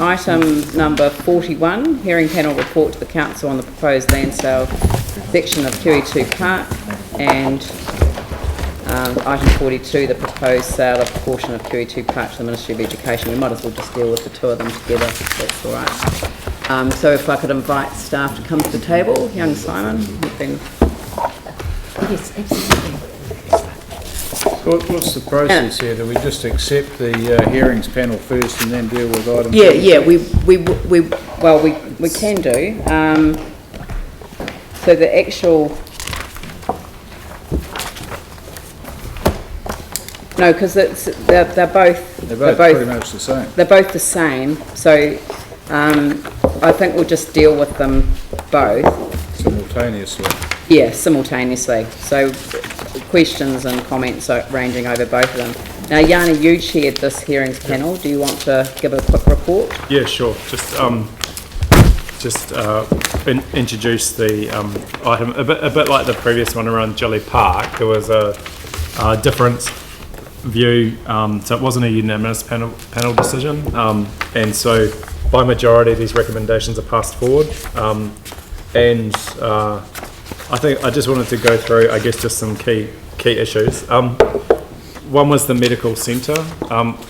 Item number 41, hearing panel report to the council on the proposed land sale section of QE2 Park, and item 42, the proposed sale of a portion of QE2 Park to the Ministry of Education. We might as well just deal with the two of them together, if that's all right. So if I could invite staff to come to the table. Young Simon, you've been... Yes, absolutely. What's the process here? Do we just accept the hearings panel first and then deal with items? Yeah, we can do. So the actual... No, because they're both pretty much the same. They're both the same. So I think we'll just deal with them both Simultaneously. Yeah, simultaneously. So questions and comments are ranging over both of them. Now, Yana, you chaired this hearings panel. Do you want to give a quick report? Yeah, sure. Just introduce the item a bit like the previous one around Gilly Park. There was a different view, so it wasn't a unanimous panel decision, and so by majority these recommendations are passed forward. I think I just wanted to go through, I guess, just some key issues. One was the medical centre,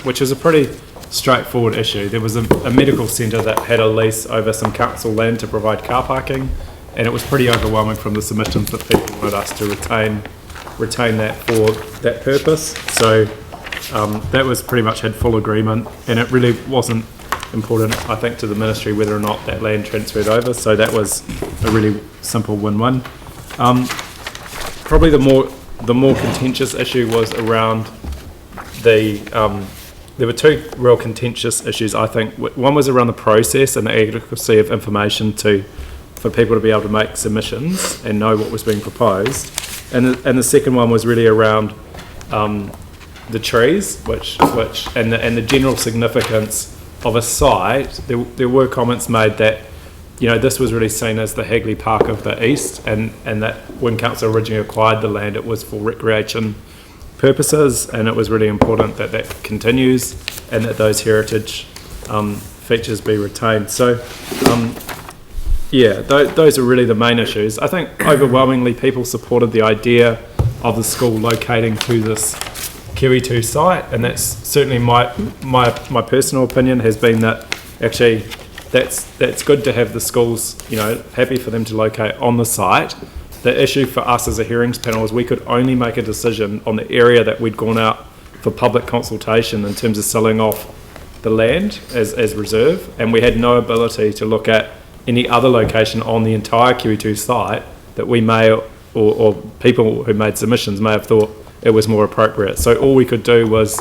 which is a pretty straightforward issue. There was a medical centre that had a lease over some council land to provide car parking, and it was pretty overwhelming from the submissions that people wanted us to retain that for that purpose. So that was pretty much had full agreement, and it really wasn't important, I think, to the ministry whether or not that land transferred over. So that was a really simple win-win. Probably the more contentious issue was around there were two real contentious issues, I think. One was around the process and the adequacy of information for people to be able to make submissions and know what was being proposed, and the second one was really around the trees, which and the general significance of a site. There were comments made that, you know, this was really seen as the Hagley Park of the East, and that when council originally acquired the land, it was for recreation purposes, and it was really important that that continues and that those heritage features be retained. So those are really the main issues. I think overwhelmingly people supported the idea of the school locating to this QE2 site, and that's certainly my personal opinion has been that actually that's good to have the schools, you know, happy for them to locate on the site. The issue for us as a hearings panel is we could only make a decision on the area that we'd gone out for public consultation in terms of selling off the land as reserve, and we had no ability to look at any other location on the entire QE2 site that we may or people who made submissions may have thought it was more appropriate. So all we could do was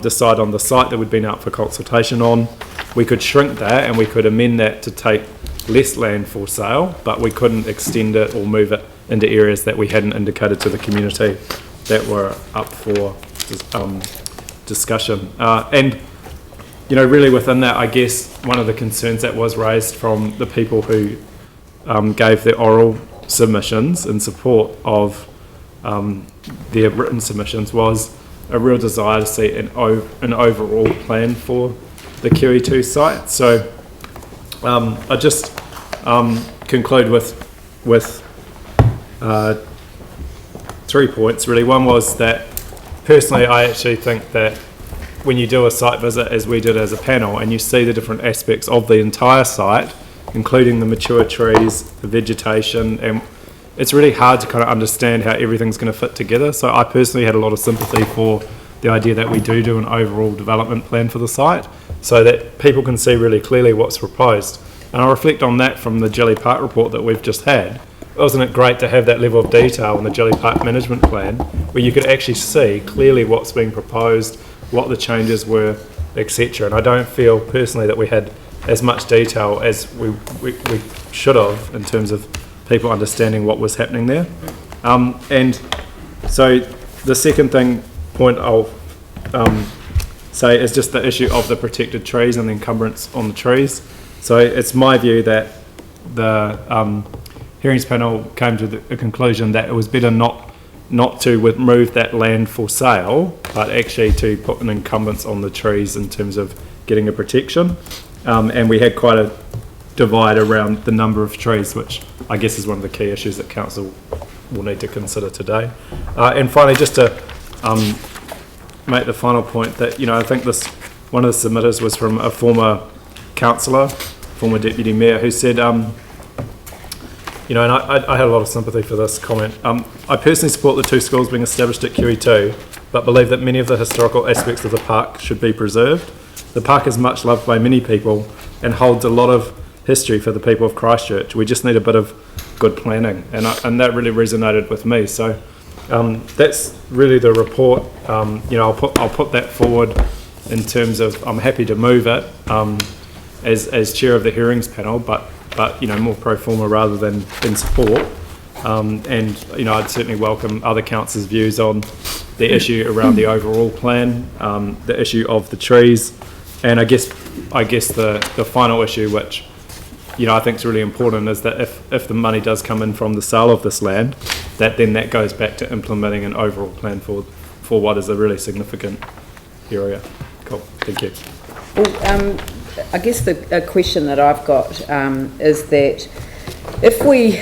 decide on the site that we'd been out for consultation on. We could shrink that and we could amend that to take less land for sale, but we couldn't extend it or move it into areas that we hadn't indicated to the community that were up for discussion. And you know, really within that, I guess one of the concerns that was raised from the people who gave their oral submissions in support of their written submissions was a real desire to see an overall plan for the QE2 site. So I just conclude with 3 points really. One was that personally I actually think that when you do a site visit, as we did as a panel, and you see the different aspects of the entire site, including the mature trees, the vegetation, and it's really hard to kind of understand how everything's going to fit together. So I personally had a lot of sympathy for the idea that we do an overall development plan for the site so that people can see really clearly what's proposed. And I reflect on that from the Gilly Park report that we've just had. Wasn't it great to have that level of detail in the Gilly Park management plan where you could actually see clearly what's being proposed, what the changes were, etc. And I don't feel personally that we had as much detail as we should have in terms of people understanding what was happening there. And so the second point I'll say is just the issue of the protected trees and the encumbrance on the trees. So it's my view that the hearings panel came to a conclusion that it was better not to remove that land for sale, but actually to put an encumbrance on the trees in terms of getting a protection. and we had quite a divide around the number of trees, which I guess is one of the key issues that council will need to consider today. And finally, just to make the final point that, I think one of the submitters was from a former councillor, former deputy mayor, who said, and I had a lot of sympathy for this comment. I personally support the 2 schools being established at QE2, but believe that many of the historical aspects of the park should be preserved. The park is much loved by many people and holds a lot of history for the people of Christchurch. We just need a bit of good planning, and that really resonated with me. So that's really the report. I'll put that forward in terms of, I'm happy to move it as chair of the hearings panel, but more pro forma rather than in support. I'd certainly welcome other councillors' views on the issue around the overall plan, the issue of the trees, and I guess the final issue, which I think is really important, is that if the money does come in from the sale of this land, that goes back to implementing an overall plan for what is a really significant area. Cool, thank you. Well, I guess the question that I've got is that if we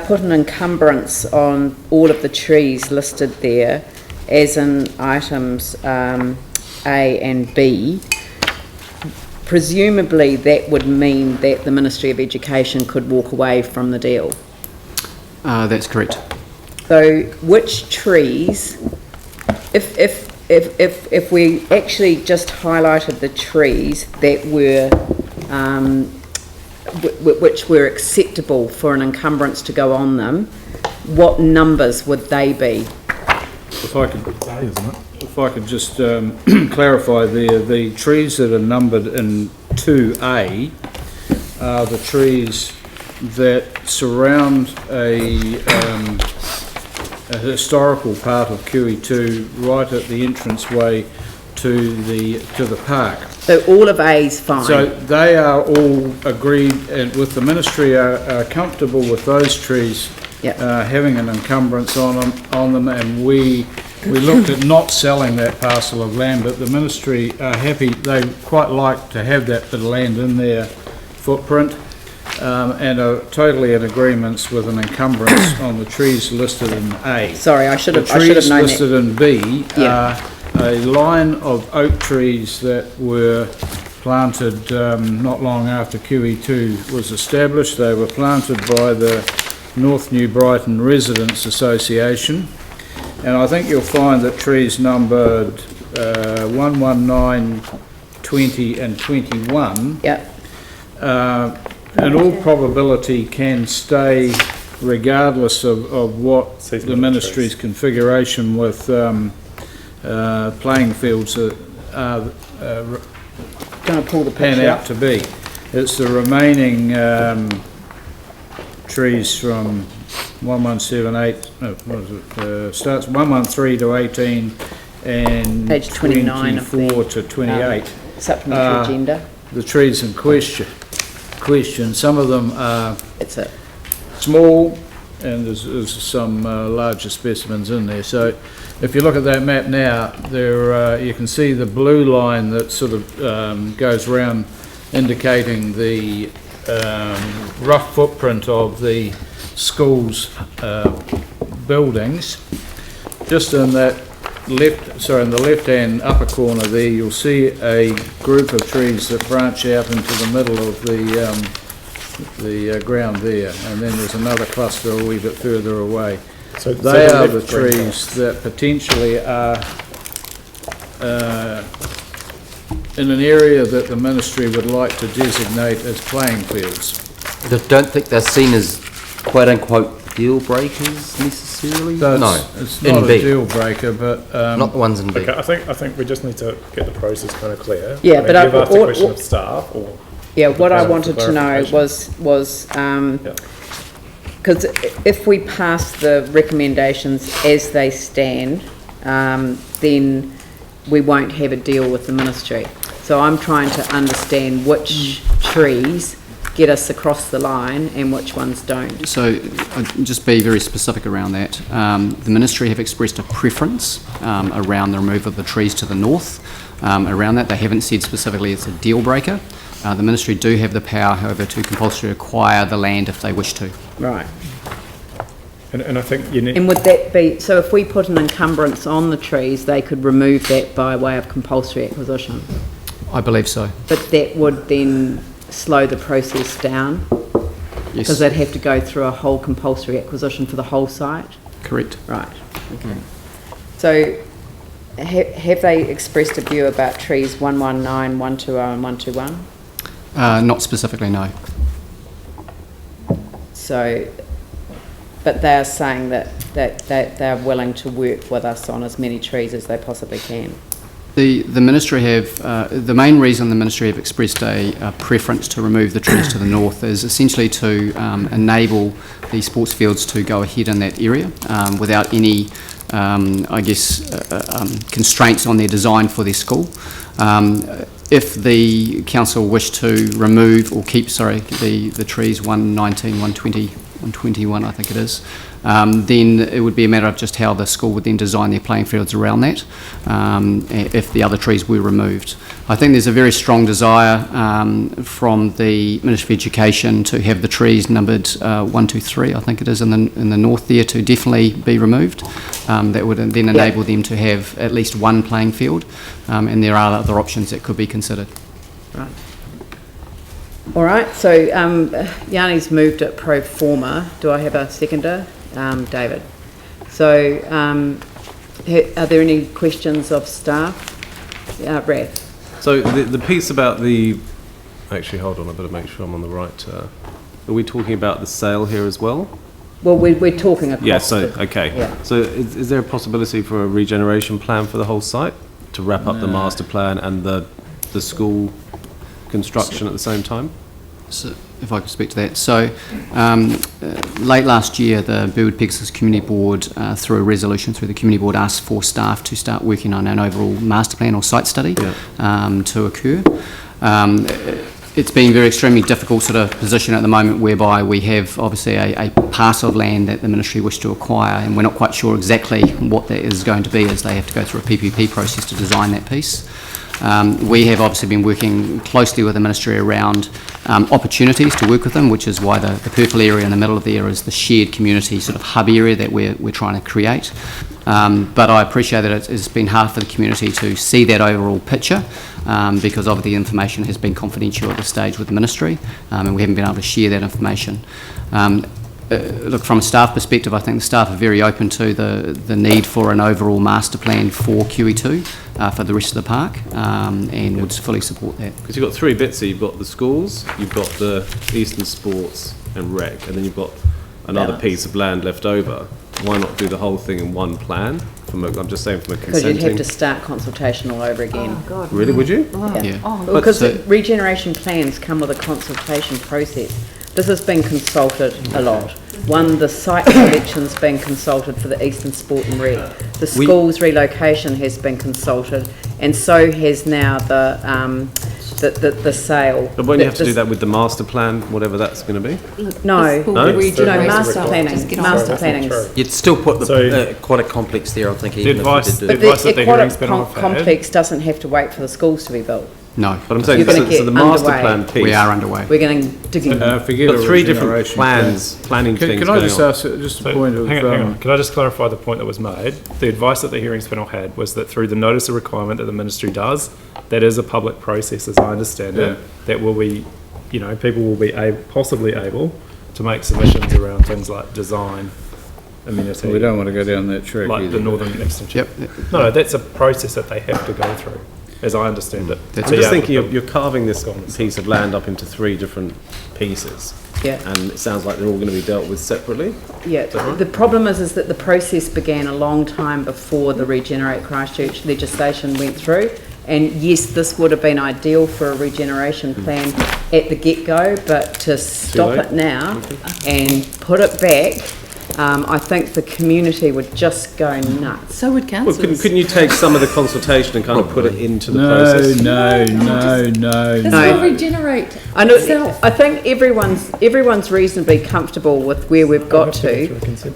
put an encumbrance on all of the trees listed there, as in items A and B, presumably that would mean that the Ministry of Education could walk away from the deal. That's correct. So which trees, if we actually just highlighted the trees that were which were acceptable for an encumbrance to go on them, what numbers would they be? If I could just clarify there, the trees that are numbered in 2A are the trees that surround a historical part of QE2 right at the entranceway to the park. So all of A's fine? So they are all agreed, and with the ministry are comfortable with those trees. Yep. Having an encumbrance on them, and we looked at not selling that parcel of land, but the ministry are happy. They quite like to have that bit of land in their footprint, and are totally in agreement with an encumbrance on the trees listed in A. Sorry, I should have known that. The trees listed in B are a line of oak trees that were planted not long after QE2 was established. They were planted by the North New Brighton Residents Association, and I think you'll find that trees numbered 119, 20 and 21 in all probability can stay regardless of what the ministry's configuration with playing fields are going to pull the pan picture out to be. It's the remaining trees from 1178, starts 113 to 18 and page 29 24 to 28. Supplementary agenda. The trees in question. Some of them are It's small, and there's some larger specimens in there. So if you look at that map now, there you can see the blue line that sort of goes round, indicating the rough footprint of the school's buildings. Just in that in the left-hand upper corner there, you'll see a group of trees that branch out into the middle of the ground there, and then there's another cluster a wee bit further away. So they are the trees that potentially are in an area that the ministry would like to designate as playing fields. I don't think they're seen as quote-unquote deal breakers necessarily. So no, it's not a deal breaker, but not the ones in B. Okay, I think we just need to get the process kind of clear. Yeah, but you've asked a question of staff, or what I wanted to know was because if we pass the recommendations as they stand, then we won't have a deal with the ministry. So I'm trying to understand which trees get us across the line and which ones don't. So I'll just be very specific around that. The ministry have expressed a preference around the removal of the trees to the north. Around that, they haven't said specifically it's a deal breaker. The Ministry do have the power, however, to compulsory acquire the land if they wish to. Right. And I think you need. And would that be, so if we put an encumbrance on the trees, they could remove that by way of compulsory acquisition? I believe so. But that would then slow the process down? Yes. Because they'd have to go through a whole compulsory acquisition for the whole site? Correct. Right, okay. So have they expressed a view about trees 119, 120 and 121? Not specifically, no. So, but they are saying that they are willing to work with us on as many trees as they possibly can. The Ministry have, the main reason the Ministry have expressed a preference to remove the trees to the north is essentially to enable the sports fields to go ahead in that area without any, constraints on their design for their school. If the council wish to remove or keep, the trees 119, 120, 121 I think it is, then it would be a matter of just how the school would then design their playing fields around that if the other trees were removed. I think there's a very strong desire from the Ministry of Education to have the trees numbered 1, 2, 3, I think it is, in the north there, to definitely be removed. That would then enable them to have at least one playing field, and there are other options that could be considered. Right. All right, so Yanni's moved it pro forma. Do I have a seconder? David. So are there any questions of staff? Raph. So the piece about the... Actually, hold on, I better make sure I'm on the right... are we talking about the sale here as well? Well, we're talking across. Yeah, so, okay. Yeah. So is there a possibility for a regeneration plan for the whole site to wrap up the master plan and the school construction at the same time? So, if I could speak to that. So, late last year, the Burwood Pegasus Community Board, through a resolution through the Community Board, asked for staff to start working on an overall master plan or site study to occur. It's been very extremely difficult sort of position at the moment whereby we have obviously a parcel of land that the Ministry wish to acquire, and we're not quite sure exactly what that is going to be, as they have to go through a PPP process to design that piece. We have obviously been working closely with the Ministry around opportunities to work with them, which is why the purple area in the middle of there is the shared community sort of hub area that we're trying to create. But I appreciate that it's been hard for the community to see that overall picture because of the information has been confidential at this stage with the Ministry, and we haven't been able to share that information. Look, from a staff perspective, I think the staff are very open to the need for an overall master plan for QE2 for the rest of the park, and would fully support that. Because you've got three bits here. You've got the schools, you've got the Eastern Sports and Rec, and then you've got another piece of land left over. Why not do the whole thing in one plan? I'm just saying from a Because you'd consenting... have to start consultation all over again. Oh, God. Really, would you? Yeah. Oh, Because so- the regeneration plans come with a consultation process. This has been consulted a lot. One, the site selection's been consulted for the Eastern Sport and Rec. The school's relocation has been consulted, and so has now the sale. But won't you have to do that with the master plan, whatever that's going to be? No, No? master planning. Master planning. You'd still put So- quite a complex there, I think, The even advice, if you the did do advice that the hearing's been aquatic offered. complex doesn't have to wait for the schools to be built. No, But I'm saying, You're gonna so get the master underway. plan piece... we are underway. We're going to dig in. Forget You've a got three different regeneration plans, planning plan. things Can I going just on. ask just a So, point of... hang on. Can I just clarify the point that was made? The advice that the hearings panel had was that through the notice of requirement that the Ministry does, that is a public process, as I understand it, that will be, people will be possibly able to make submissions around things like design, amenity. We don't want to go down that track like either. the Northern Extension. Yep. No, that's a process that they have to go through, as I understand it. That's I'm So, just yeah, thinking you're carving this piece of land up into three different pieces. Yeah. And it sounds like they're all going to be dealt with separately. Yeah, the problem is that the process began a long time before the Regenerate Christchurch legislation went through. And yes, this would have been ideal for a regeneration plan at the get-go, but to stop late? it now and put it back, I think the community would just go nuts. So would Well, councillors. couldn't you take some of the consultation and kind of put it into the No, process? no. That's No. not regenerate I know. itself. I think everyone's reasonably comfortable with where we've got to.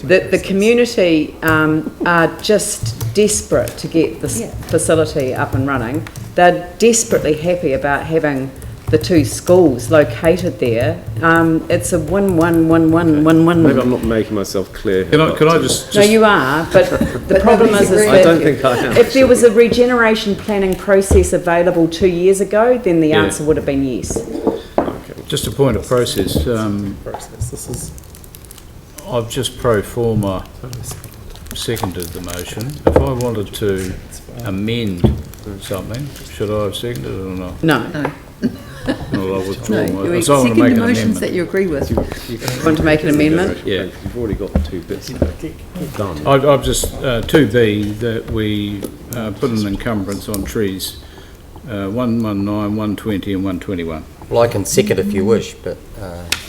The community are just desperate to get this facility up and running. They're desperately happy about having the two schools located there, it's a 1-1-1-1-1-1. Maybe I'm not making myself clear. Can I just... No, you are, but the problem is I that don't think I am. if there was a regeneration planning process available 2 years ago, then the answer would have been yes. Just a point of process. This is I've just pro forma seconded the motion. If I wanted to amend something, should I have seconded it or not? No. Well, I'll withdraw No, my... you so I want to second make the an motions amendment. that you agree with. Want to make an amendment? Yeah. You've already got the two bits done. I've just, 2B, that we put an encumbrance on trees, 119, 120 and 121. Well, I can second if you wish, but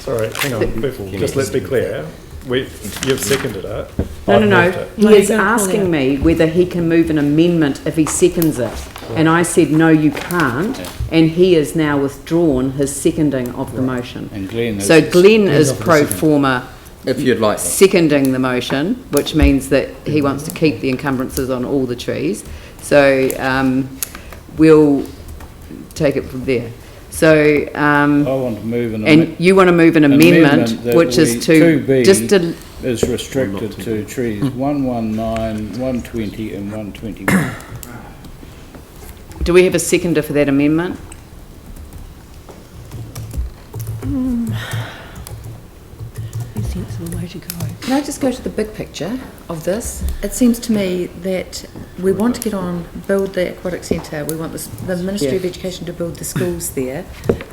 sorry. Hang on, Bethel. Just let's be clear. You've seconded it. No. I've moved it. He No, is you're gonna pull asking it. me whether he can move an amendment if he seconds it. And I said, no, you can't. And he has now withdrawn his seconding of the motion. And Glenn is... So Glenn is pro forma If you'd like. seconding the motion, which means that he wants to keep the encumbrances on all the trees. So we'll take it from there. So, I want to move an and you want to move an amendment, that which is to 2B just to, is restricted to trees 119, 120 and 121. do we have a seconder for that amendment? Sensible way to go. Can I just go to the big picture of this? It seems to me that we want to get on, build the aquatic centre, we want the Ministry of Education to build the schools there.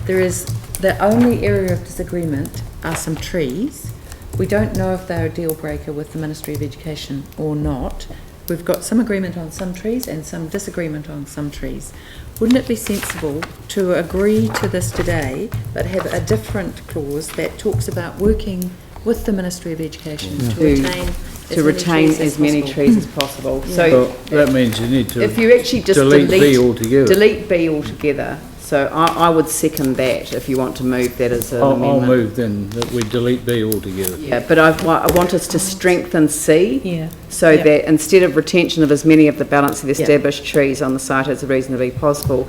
There is, the only area of disagreement are some trees. We don't know if they're a deal breaker with the Ministry of Education or not. We've got some agreement on some trees and some disagreement on some trees. Wouldn't it be sensible to agree to this today, but have a different clause that talks about working with the Ministry of Education to retain as many trees as possible? So Well, that means you need to if you actually just delete B altogether. delete B altogether. So I would second that if you want to move that as an I'll amendment. move then that we delete B altogether. Yeah, but I want us to strengthen C. Yeah. So Yeah. that instead of retention of as many of the balance of the Yeah. established trees on the site as reasonably possible,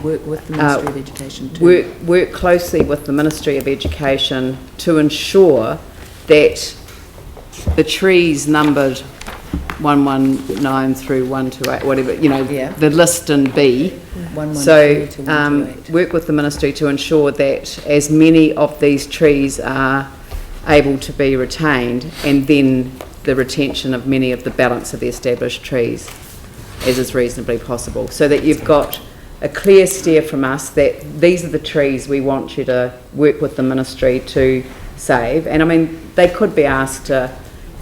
work with the Ministry of Education to work closely with the Ministry of Education to ensure that the trees numbered 119 through 128, whatever, Yeah. the list in B. 112 So, to 128. work with the ministry to ensure that as many of these trees are able to be retained, and then the retention of many of the balance of the established trees as is reasonably possible, so that you've got a clear steer from us that these are the trees we want you to work with the ministry to save. And I mean, they could be asked to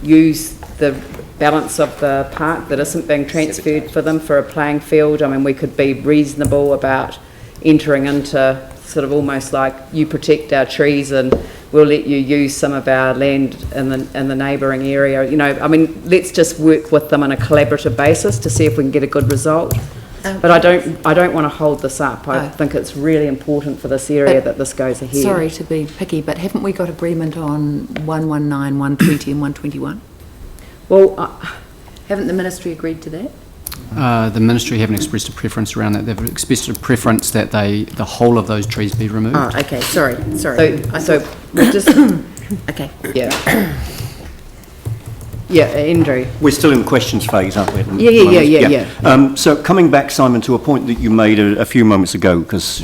use the balance of the park that isn't being transferred for them for a playing field. I mean, we could be reasonable about entering into sort of almost like you protect our trees and we'll let you use some of our land in the neighbouring area. I mean, let's just work with them on a collaborative basis to see if we can get a good result. But I don't want to hold this up. I think it's really important for this area that this goes ahead. Sorry to be picky, but haven't we got agreement on 119, 120 and 121? Well, Haven't the Ministry agreed to that? The Ministry haven't expressed a preference around that. They've expressed a preference that the whole of those trees be removed. Oh, okay, sorry. so we'll just, Okay. yeah. Yeah, Andrew. We're still in the questions phase, aren't we? at the Yeah. moment? So coming back, Simon, to a point that you made a few moments ago, because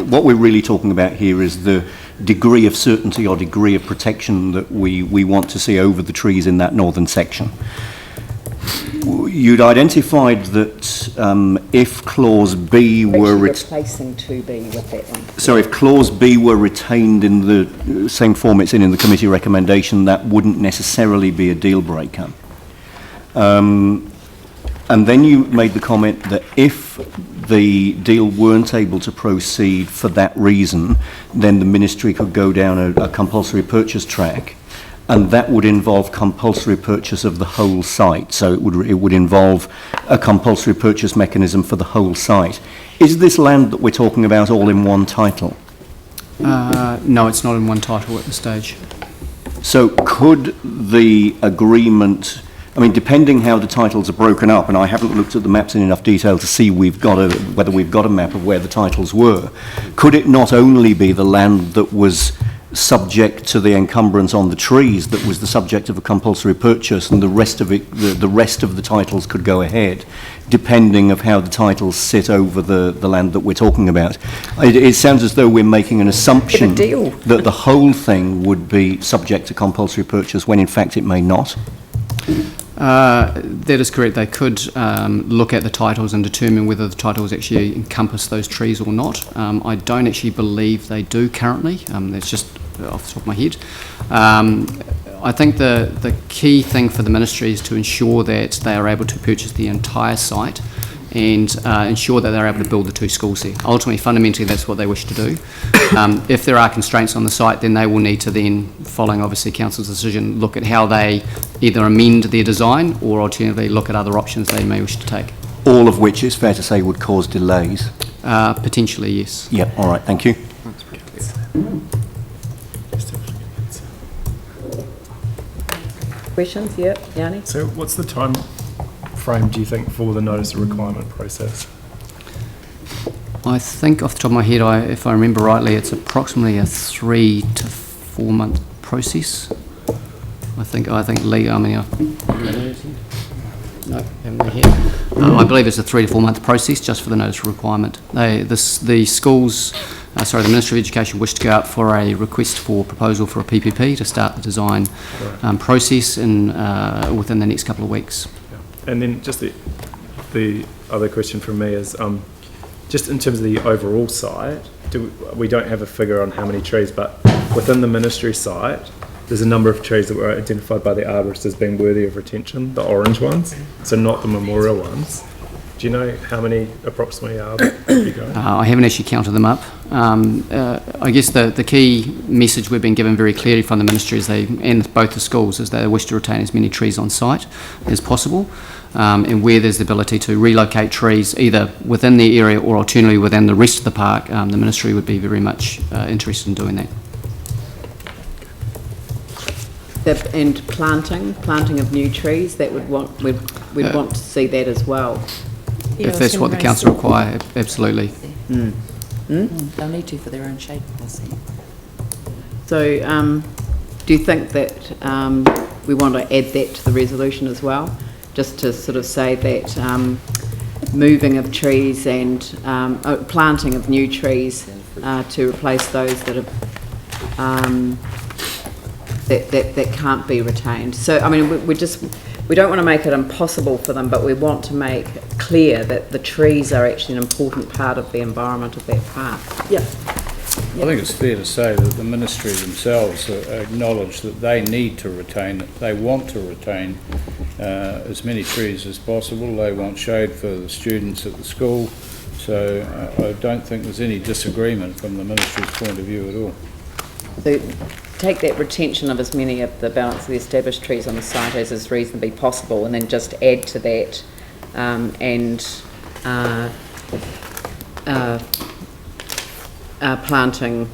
what we're really talking about here is the degree of certainty or degree of protection that we want to see over the trees in that northern section. You'd identified that if clause B were replacing 2B with that one. so if clause B were retained in the same form it's in the committee recommendation, that wouldn't necessarily be a deal breaker. And then you made the comment that if the deal weren't able to proceed for that reason, then the ministry could go down a compulsory purchase track, and that would involve compulsory purchase of the whole site. So it would involve a compulsory purchase mechanism for the whole site. Is this land that we're talking about all in one title? No, it's not in one title at this stage. So could the agreement I mean, depending how the titles are broken up, and I haven't looked at the maps in enough detail to see whether we've got a map of where the titles were, could it not only be the land that was subject to the encumbrance on the trees that was the subject of a compulsory purchase, and the rest of it, the rest of the titles could go ahead, depending of how the titles sit over the land that we're talking about? It sounds as though we're making an assumption that the whole thing would be subject to compulsory purchase, when in fact it may not. That is correct. They could look at the titles and determine whether the titles actually encompass those trees or not. I don't actually believe they do currently. That's just off the top of my head. I think the key thing for the ministry is to ensure that they are able to purchase the entire site and ensure that they're able to build the 2 schools there. Ultimately, fundamentally, that's what they wish to do. If there are constraints on the site, then they will need to then, following obviously council's decision, look at how they either amend their design or alternatively look at other options they may wish to take. All of which, it's fair to say, would cause delays. Potentially, yes. Yeah, all right, thank you. Questions? Yep, Yanni? So what's the time frame, do you think, for the notice of requirement process? I think off the top of my head, if I remember rightly, it's approximately a 3 to 4 month process. I think Lee, I mean, no, haven't here. I believe it's a 3 to 4 month process just for the notice of requirement. The schools, the Ministry of Education wished to go out for a request for proposal for a PPP to start the design process within the next couple of weeks. Yeah. And then just the other question from me is, just in terms of the overall site, we don't have a figure on how many trees, but within the ministry site, there's a number of trees that were identified by the arborist as being worthy of retention, the orange ones, so not the memorial ones. Do you know how many approximately are there? I haven't actually counted them up. I guess the key message we've been given very clearly from the ministry and both the schools is they wish to retain as many trees on site as possible, and where there's the ability to relocate trees either within the area or alternatively within the rest of the park, the ministry would be very much interested in doing that. And planting of new trees, that we'd want to see that as well. Yeah, if that's what the council require, absolutely. They'll need to for their own shade policy. So, do you think that we want to add that to the resolution as well, just to sort of say that moving of trees and planting of new trees to replace those that have that can't be retained? So, I mean, we don't want to make it impossible for them, but we want to make clear that the trees are actually an important part of the environment of that park. Yeah. I think it's fair to say that the ministry themselves acknowledge that they need to retain, they want to retain as many trees as possible. They want shade for the students at the school. So I don't think there's any disagreement from the ministry's point of view at all. So take that retention of as many of the balance of the established trees on the site as is reasonably possible, and then just add to that planting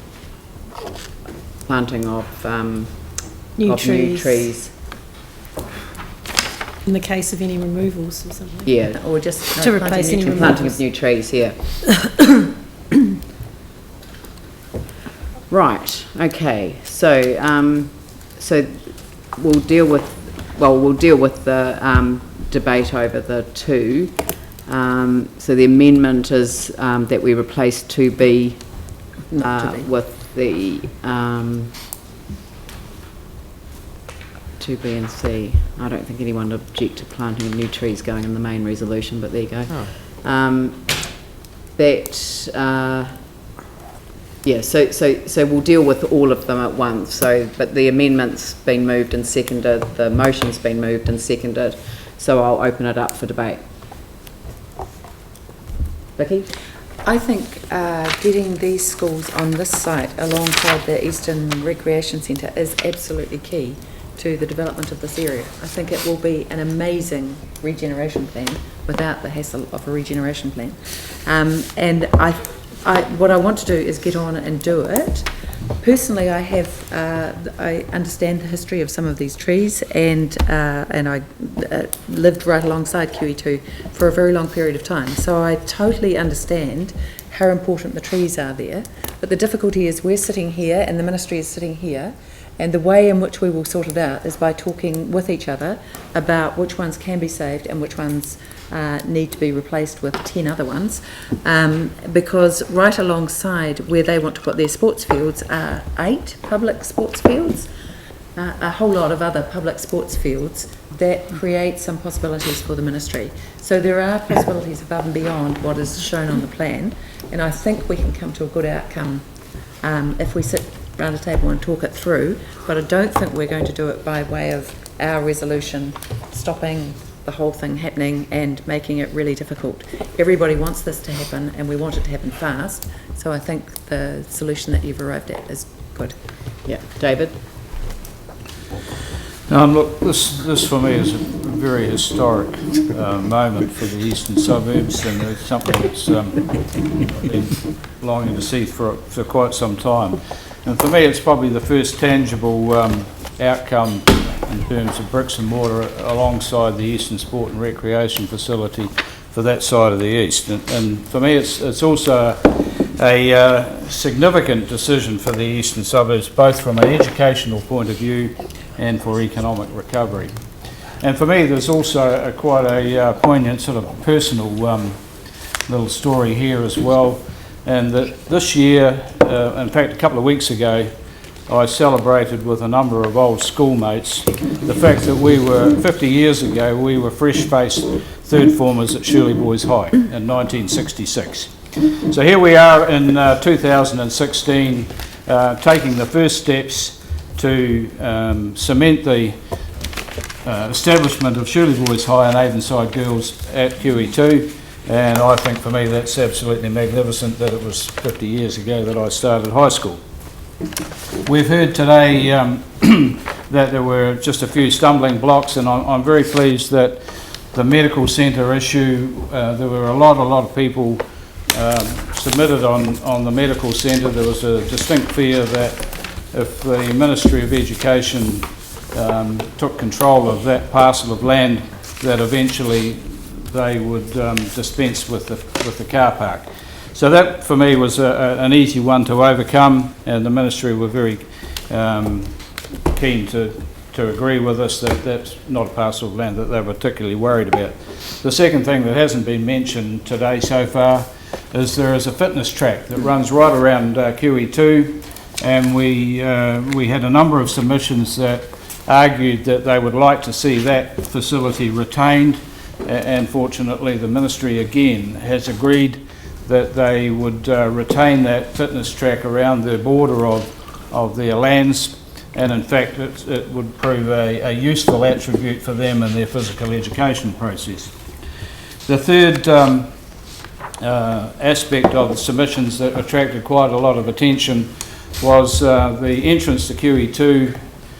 of new trees. In the case of any removals or something. Yeah, Or just to replace any removals. planting of new trees. Yeah. Right. Okay. So so we'll deal with the debate over the 2. So the amendment is that we replace 2B with the 2B and C. I don't think anyone would object to planting of new trees going in the main resolution, but there you go. Yeah, so we'll deal with all of them at once. So, but the amendment's been moved and seconded, the motion's been moved and seconded, so I'll open it up for debate. Vicky? I think getting these schools on this site alongside the Eastern Recreation Centre is absolutely key to the development of this area. I think it will be an amazing regeneration plan without the hassle of a regeneration plan. And what I want to do is get on and do it, Personally, I understand the history of some of these trees, and I lived right alongside QE2 for a very long period of time. So I totally understand how important the trees are there. But the difficulty is we're sitting here, and the ministry is sitting here, and the way in which we will sort it out is by talking with each other about which ones can be saved and which ones need to be replaced with 10 other ones, because right alongside where they want to put their sports fields are 8 public sports fields, a whole lot of other public sports fields that create some possibilities for the ministry. So there are possibilities above and beyond what is shown on the plan, and I think we can come to a good outcome if we sit around a table and talk it through, but I don't think we're going to do it by way of our resolution stopping the whole thing happening and making it really difficult. Everybody wants this to happen, and we want it to happen fast, so I think the solution that you've arrived at is good. Yeah, David? Look, this for me is a very historic moment for the eastern suburbs, and it's something that's been longing to see for quite some time. And for me, it's probably the first tangible outcome in terms of bricks and mortar alongside the Eastern Sport and Recreation facility for that side of the east. And for me, it's also a significant decision for the eastern suburbs, both from an educational point of view and for economic recovery. And for me, there's also quite a poignant sort of personal little story here as well. And that this year, in fact a couple of weeks ago, I celebrated with a number of old schoolmates the fact that 50 years ago, we were fresh-faced third formers at Shirley Boys High in 1966. So here we are in 2016, taking the first steps to cement the establishment of Shirley Boys High and Avonside Girls at QE2. And I think for me that's absolutely magnificent that it was 50 years ago that I started high school. We've heard today that there were just a few stumbling blocks, and I'm very pleased that the medical centre issue, there were a lot of people submitted on the medical centre. There was a distinct fear that if the Ministry of Education took control of that parcel of land, that eventually they would dispense with the car park. So that for me was an easy one to overcome, and the Ministry were very keen to agree with us that that's not a parcel of land that they were particularly worried about. The second thing that hasn't been mentioned today so far is there is a fitness track that runs right around QE2, and we had a number of submissions that argued that they would like to see that facility retained, and fortunately the Ministry again has agreed that they would retain that fitness track around the border of their lands, and in fact it would prove a useful attribute for them in their physical education process. The third aspect of the submissions that attracted quite a lot of attention was the entrance to QE2,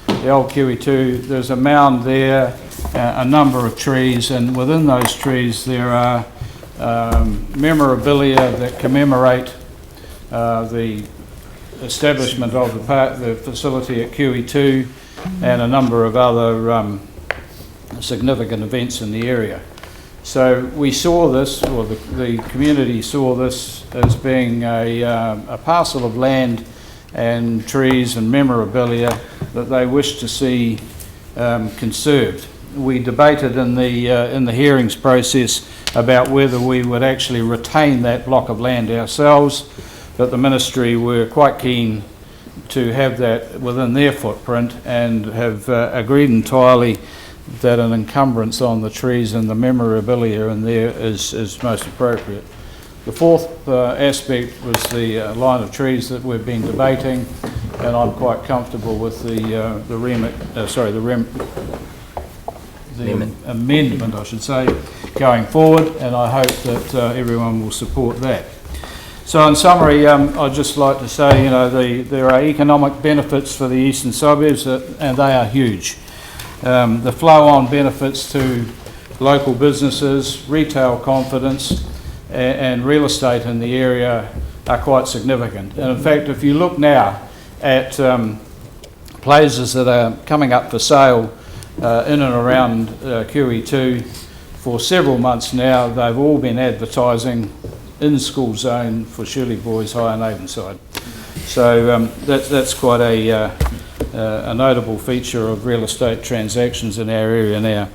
the old QE2. There's a mound there, a number of trees, and within those trees there are memorabilia that commemorate the establishment of the facility at QE2 and a number of other significant events in the area. So we saw this, or the community saw this as being a parcel of land and trees and memorabilia that they wished to see conserved. We debated in the hearings process about whether we would actually retain that block of land ourselves, but the Ministry were quite keen to have that within their footprint and have agreed entirely that an encumbrance on the trees and the memorabilia in there is most appropriate. The fourth aspect was the line of trees that we've been debating, and I'm quite comfortable with the amendment, I should say, going forward, and I hope that everyone will support that. So in summary, I'd just like to say, there are economic benefits for the eastern suburbs, and they are huge. The flow-on benefits to local businesses, retail confidence, and real estate in the area are quite significant. And in fact, if you look now at places that are coming up for sale in and around QE2 for several months now. They've all been advertising in school zone for Shirley Boys High and Avonside. So that's quite a notable feature of real estate transactions in our area now.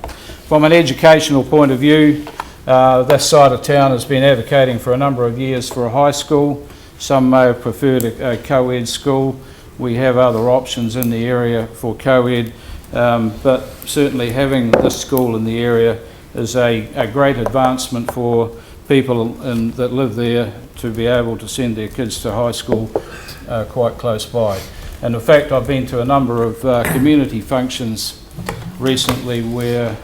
From an educational point of view, this side of town has been advocating for a number of years for a high school. Some may have preferred a co-ed school. We have other options in the area for co-ed, but certainly having this school in the area is a great advancement for people that live there to be able to send their kids to high school quite close by. And in fact, I've been to a number of community functions recently where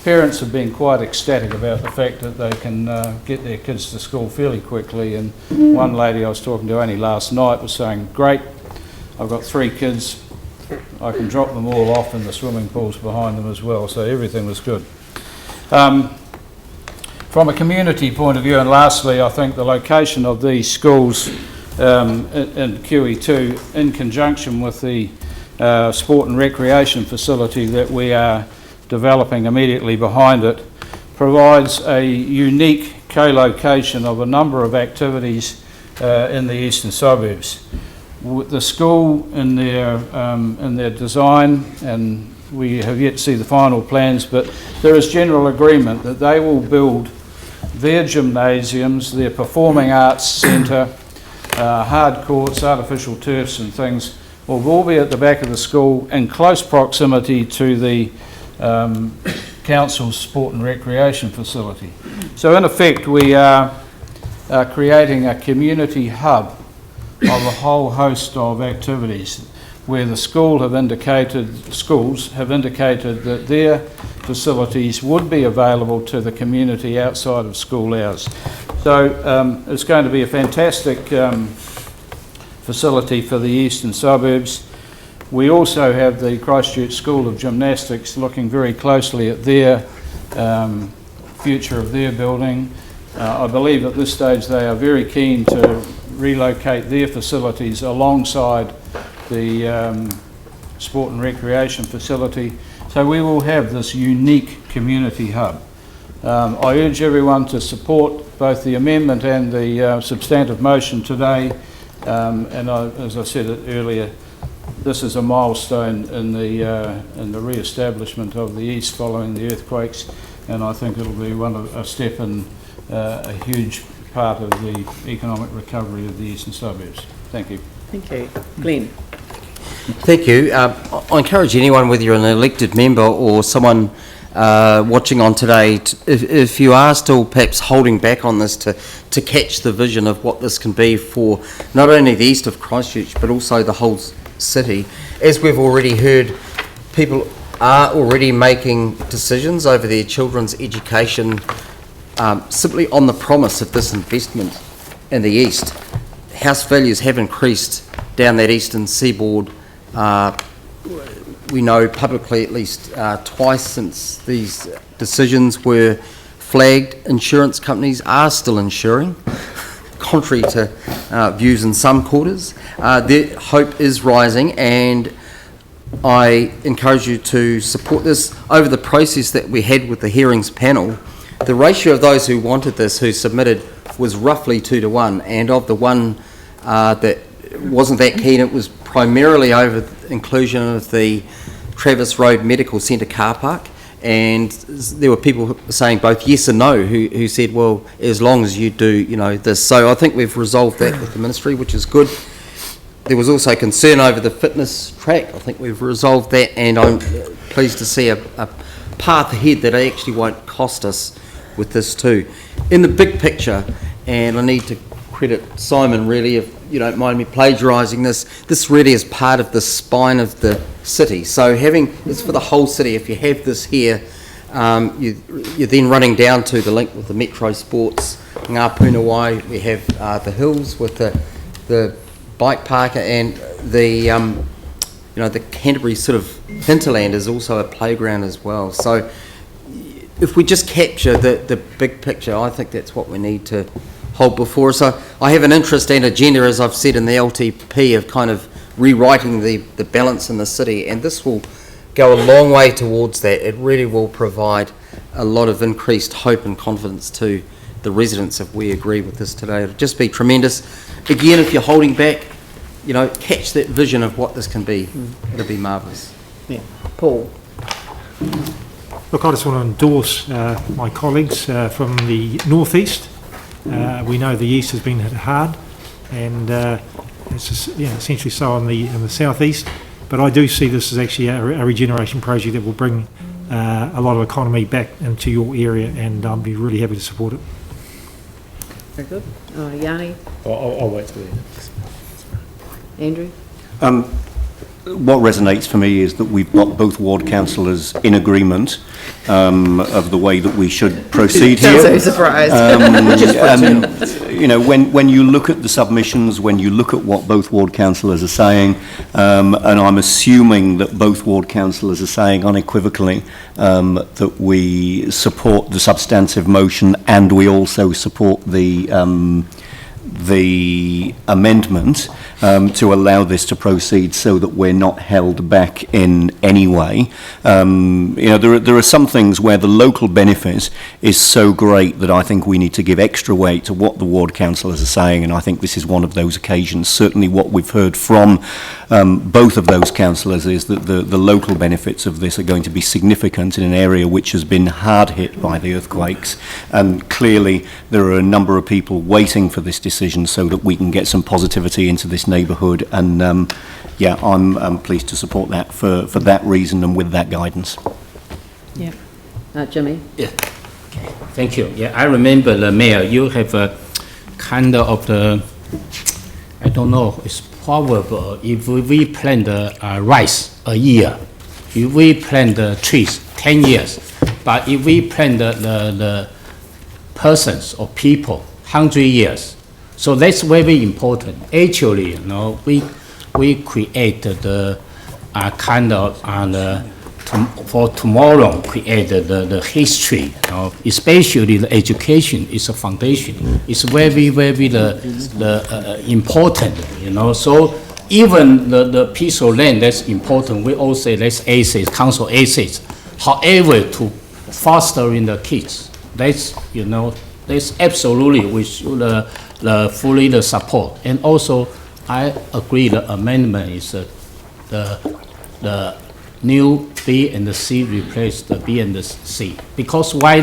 parents have been quite ecstatic about the fact that they can get their kids to school fairly quickly. And one lady I was talking to only last night was saying, great, I've got 3 kids, I can drop them all off in the swimming pools behind them as well, so everything was good. From a community point of view, and lastly, I think the location of these schools in QE2 in conjunction with the sport and recreation facility that we are developing immediately behind it provides a unique co-location of a number of activities in the eastern suburbs. The school in their design, and we have yet to see the final plans, but there is general agreement that they will build their gymnasiums, their performing arts centre, hard courts, artificial turfs and things will all be at the back of the school in close proximity to the council's sport and recreation facility. So in effect we are creating a community hub of a whole host of activities where the schools have indicated that their facilities would be available to the community outside of school hours. So it's going to be a fantastic facility for the eastern suburbs. We also have the Christchurch School of Gymnastics looking very closely at their future of their building. I believe at this stage they are very keen to relocate their facilities alongside the sport and recreation facility. So we will have this unique community hub. I urge everyone to support both the amendment and the substantive motion today. As I said earlier, this is a milestone in the re-establishment of the East following the earthquakes, and I think it'll be a step in a huge part of the economic recovery of the eastern suburbs. Thank you. Thank you. Glenn. Thank you. I encourage anyone, whether you're an elected member or someone watching on today, if you are still perhaps holding back on this, to catch the vision of what this can be for not only the east of Christchurch but also the whole city. As we've already heard, people are already making decisions over their children's education simply on the promise of this investment in the east. House values have increased down that eastern seaboard. We know publicly at least twice since these decisions were flagged, insurance companies are still insuring, contrary to views in some quarters. Their hope is rising, and I encourage you to support this. Over the process that we had with the hearings panel, the ratio of those who wanted this, who submitted, was roughly 2 to 1, and of the one that wasn't that keen, it was primarily over the inclusion of the Travis Road Medical Centre car park, and there were people saying both yes and no who said, well, as long as you do, this. So I think we've resolved that with the ministry, which is good. There was also concern over the fitness track. I think we've resolved that, and I'm pleased to see a path ahead that actually won't cost us with this too. In the big picture, and I need to credit Simon really, if you don't mind me plagiarising this really is part of the spine of the city. So it's for the whole city. If you have this here, you're then running down to the link with the Metro Sports, Ngā Punawai. We have the hills with the bike park, and the Canterbury sort of hinterland is also a playground as well. So if we just capture the big picture, I think that's what we need to hold before us. So I have an interest and agenda, as I've said in the LTP, of kind of rewriting the balance in the city, and this will go a long way towards that. It really will provide a lot of increased hope and confidence to the residents if we agree with this today. It'll just be tremendous. Again, if you're holding back, you know, catch that vision of what this can be. It'll be marvellous. Yeah. Paul? Look, I just want to endorse my colleagues from the northeast. We know the east has been hit hard, and it's just, essentially so in the southeast. But I do see this as actually a regeneration project that will bring a lot of economy back into your area, and I'll be really happy to support it. Very good. Yanni? I'll wait till the end. Andrew? What resonates for me is that we've got both ward councillors in agreement of the way that we should proceed here. I'm so surprised. You know, when you look at the submissions, when you look at what both ward councillors are saying, and I'm assuming that both ward councillors are saying unequivocally that we support the substantive motion and we also support the amendment to allow this to proceed so that we're not held back in any way. You know, there are some things where the local benefit is so great that I think we need to give extra weight to what the ward councillors are saying, and I think this is one of those occasions. Certainly what we've heard from both of those councillors is that the local benefits of this are going to be significant in an area which has been hard hit by the earthquakes, and clearly there are a number of people waiting for this decision so that we can get some positivity into this neighbourhood, and yeah, I'm pleased to support that for that reason and with that guidance. Yeah. Jimmy? Yeah. Okay. Thank you. Yeah, I remember the mayor, you have a kind of the, I don't know, it's probable if we plant the rice a year, if we plant the trees 10 years, but if we plant the persons or people 100 years, so that's very important. Actually, you know, we create the kind of for tomorrow, create the history, you know, especially the education is a foundation. It's very, very important, you know. So even the piece of land, that's important. We all say that's assets, council assets. However, to fostering the kids, that's, you know, that's absolutely we should fully the support. And also, I agree the amendment is the new B and the C replace the B and the C, because why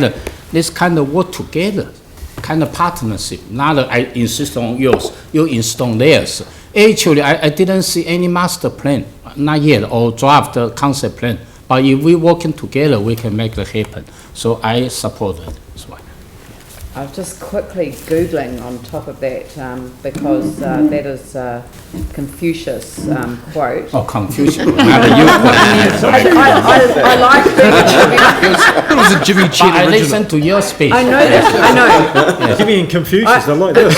this kind of work together, kind of partnership. Not that I insist on yours, you install theirs. Actually, I didn't see any master plan, not yet, or draft concept plan. But if we working together, we can make it happen. So I support it. That's why. I was just quickly Googling on top of that because that is Confucius quote. Oh, Confucius, not a you quote. I like that. It was a Jimmy Chin I original. listened to your speech. I know that. I know. Yes. Jimmy and Confucius, I like this.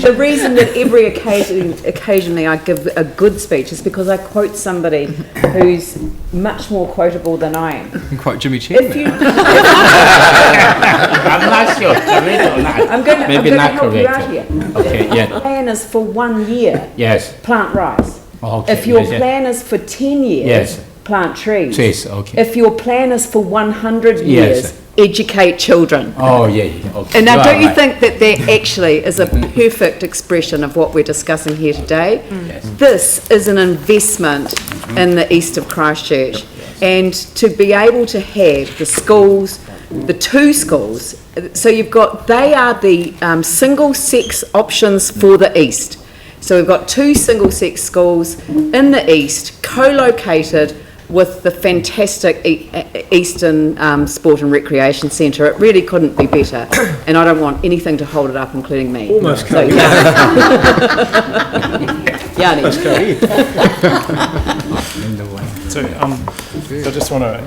The reason that every occasionally I give a good speech is because I quote somebody who's much more quotable than I am. You can quote Jimmy Chin. If you, I'm not sure, correct or not. I'm going Maybe to not help you out correct. here. Okay, If yeah. your plan is for 1 year, Yes. plant rice. Okay. If your yes, yes. plan is for 10 years, Yes. plant trees. Trees, okay. If your plan is for 100 Yes. years, educate children. Oh, yeah, yeah. Okay. And now, You don't are you right. think that there actually is a perfect expression of what we're discussing here today? Yes. This is an investment in the east of Christchurch, and to be able to have the schools, the 2 schools, so you've got, they are the single-sex options for the east. So we've got 2 single-sex schools in the east, co-located with the fantastic Eastern Sport and Recreation Centre. It really couldn't be better, and I don't want anything to hold it up, including me. Almost so, Yanni. So I just want to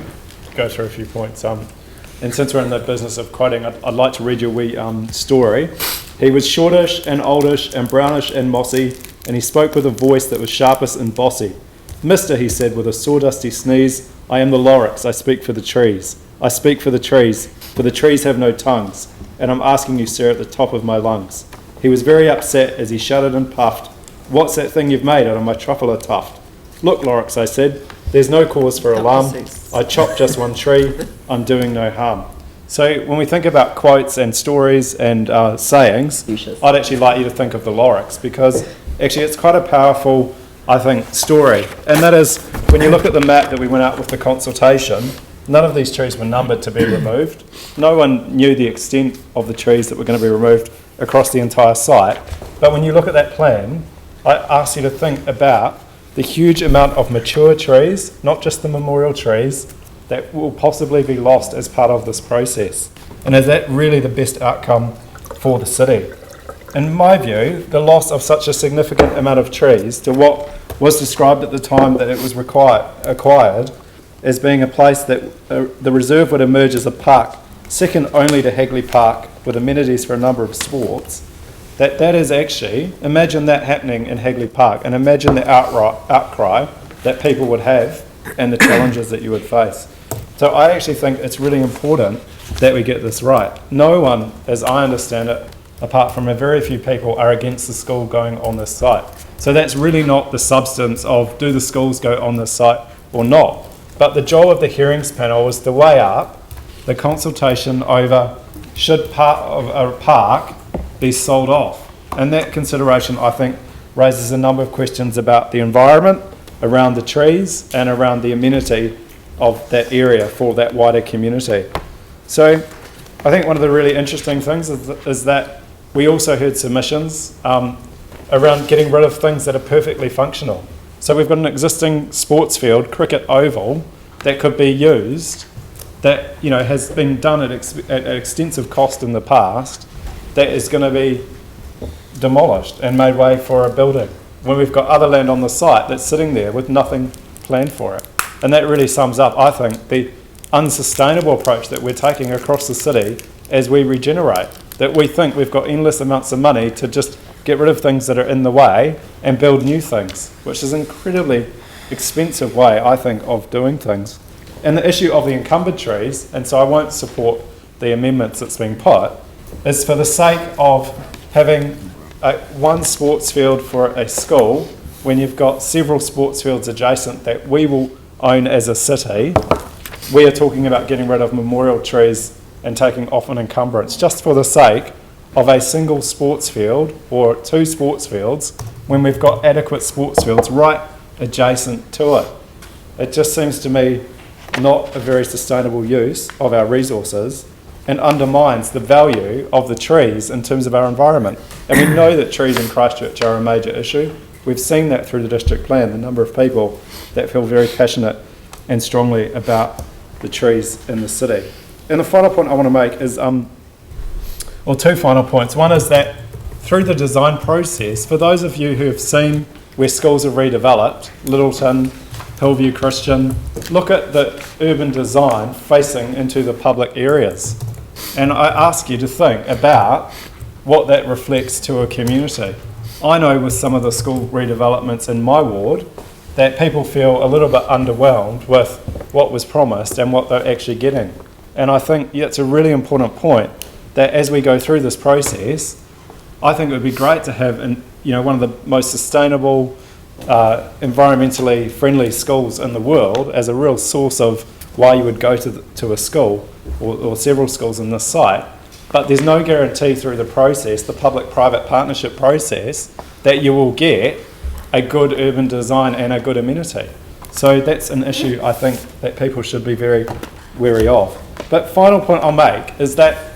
go through a few points. And since we're in the business of quoting, I'd like to read you a wee story. He was shortish and oldish and brownish and mossy, and he spoke with a voice that was sharpest and bossy. Mister, he said with a sawdusty sneeze, I am the Loryx, I speak for the trees. I speak for the trees have no tongues, and I'm asking you, sir, at the top of my lungs. He was very upset as he shuddered and puffed. "What's that thing you've made out of my truffula tuft?" "Look, Lorix," I said, "there's no cause for alarm. I chopped just one tree. I'm doing no harm." So when we think about quotes and stories and sayings, I'd actually like you to think of the Lorix, because actually it's quite a powerful, I think, story. And that is, when you look at the map that we went out with the consultation, none of these trees were numbered to be removed. No one knew the extent of the trees that were going to be removed across the entire site. But when you look at that plan, I ask you to think about the huge amount of mature trees, not just the memorial trees, that will possibly be lost as part of this process. And is that really the best outcome for the city? In my view, the loss of such a significant amount of trees to what was described at the time that it was acquired as being a place that the reserve would emerge as a park second only to Hagley Park with amenities for a number of sports, that is actually, imagine that happening in Hagley Park and imagine the outcry that people would have and the challenges that you would face. So I actually think it's really important that we get this right. No one, as I understand it, apart from a very few people, are against the school going on this site. So that's really not the substance of do the schools go on this site or not. But the job of the hearings panel was to weigh up the consultation over should part of a park be sold off. And that consideration, I think, raises a number of questions about the environment, around the trees, and around the amenity of that area for that wider community. So I think one of the really interesting things is that we also heard submissions around getting rid of things that are perfectly functional. So we've got an existing sports field, cricket oval, that could be used, that has been done at extensive cost in the past, that is going to be demolished and made way for a building, when we've got other land on the site that's sitting there with nothing planned for it. And that really sums up, I think, the unsustainable approach that we're taking across the city as we regenerate, that we think we've got endless amounts of money to just get rid of things that are in the way and build new things, which is an incredibly expensive way, I think, of doing things. And the issue of the encumbered trees, and so I won't support the amendments that's being put, is for the sake of having one sports field for a school when you've got several sports fields adjacent that we will own as a city. We are talking about getting rid of memorial trees and taking off an encumbrance just for the sake of a single sports field or two sports fields when we've got adequate sports fields right adjacent to it. It just seems to me not a very sustainable use of our resources and undermines the value of the trees in terms of our environment. And we know that trees in Christchurch are a major issue. We've seen that through the district plan, the number of people that feel very passionate and strongly about the trees in the city. And the final point I want to make is, or two final points. One is that through the design process, for those of you who have seen where schools are redeveloped, Littleton, Hillview Christian, look at the urban design facing into the public areas. And I ask you to think about what that reflects to a community. I know with some of the school redevelopments in my ward that people feel a little bit underwhelmed with what was promised and what they're actually getting. And I think it's a really important point that as we go through this process, I think it would be great to have one of the most sustainable, environmentally friendly schools in the world as a real source of why you would go to a school or several schools in this site. But there's no guarantee through the process, the public-private partnership process, that you will get a good urban design and a good amenity. So that's an issue I think that people should be very wary of. But final point I'll make is that,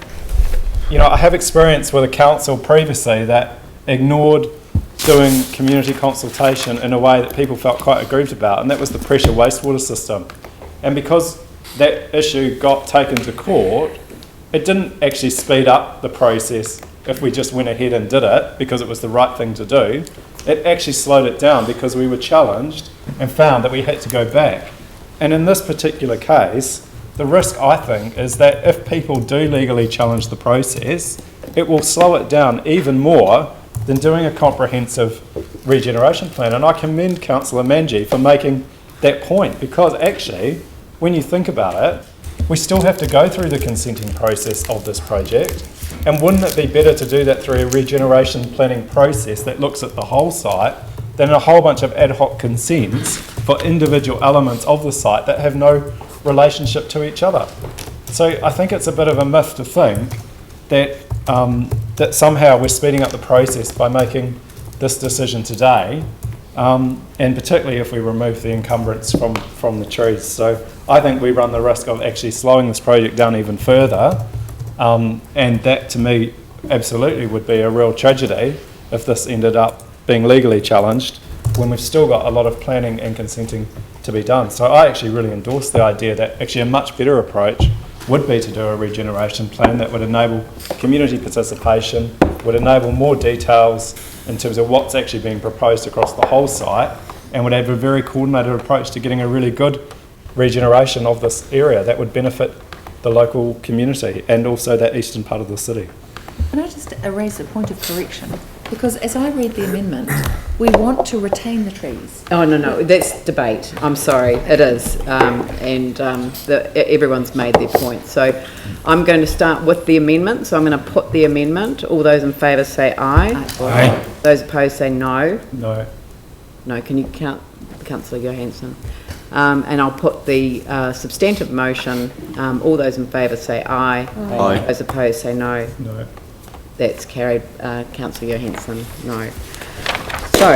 I have experience with a council previously that ignored doing community consultation in a way that people felt quite aggrieved about, and that was the pressure wastewater system. And because that issue got taken to court, it didn't actually speed up the process if we just went ahead and did it because it was the right thing to do. It actually slowed it down because we were challenged and found that we had to go back. And in this particular case, the risk, I think, is that if people do legally challenge the process, it will slow it down even more than doing a comprehensive regeneration plan. And I commend Councillor Manji for making that point, because actually, when you think about it, we still have to go through the consenting process of this project. And wouldn't it be better to do that through a regeneration planning process that looks at the whole site than a whole bunch of ad hoc consents for individual elements of the site that have no relationship to each other? So I think it's a bit of a myth to think that that somehow we're speeding up the process by making this decision today, and particularly if we remove the encumbrance from the trees. So I think we run the risk of actually slowing this project down even further, and that to me absolutely would be a real tragedy if this ended up being legally challenged when we've still got a lot of planning and consenting to be done. So I actually really endorse the idea that actually a much better approach would be to do a regeneration plan that would enable community participation, would enable more details in terms of what's actually being proposed across the whole site, and would have a very coordinated approach to getting a really good regeneration of this area that would benefit the local community and also that eastern part of the city. Can I just raise a point of correction? Because as I read the amendment, we want to retain the trees. Oh, no, that's debate. I'm sorry, it is. Everyone's made their point. So I'm going to start with the amendment. So I'm going to put the amendment. All those in favour say aye. Aye. Those opposed say no. No. No, can you count Councillor Johansson? And I'll put the substantive motion. All those in favour say aye. Aye. Those opposed say no. No. That's carried. Councillor Johansson, no. So,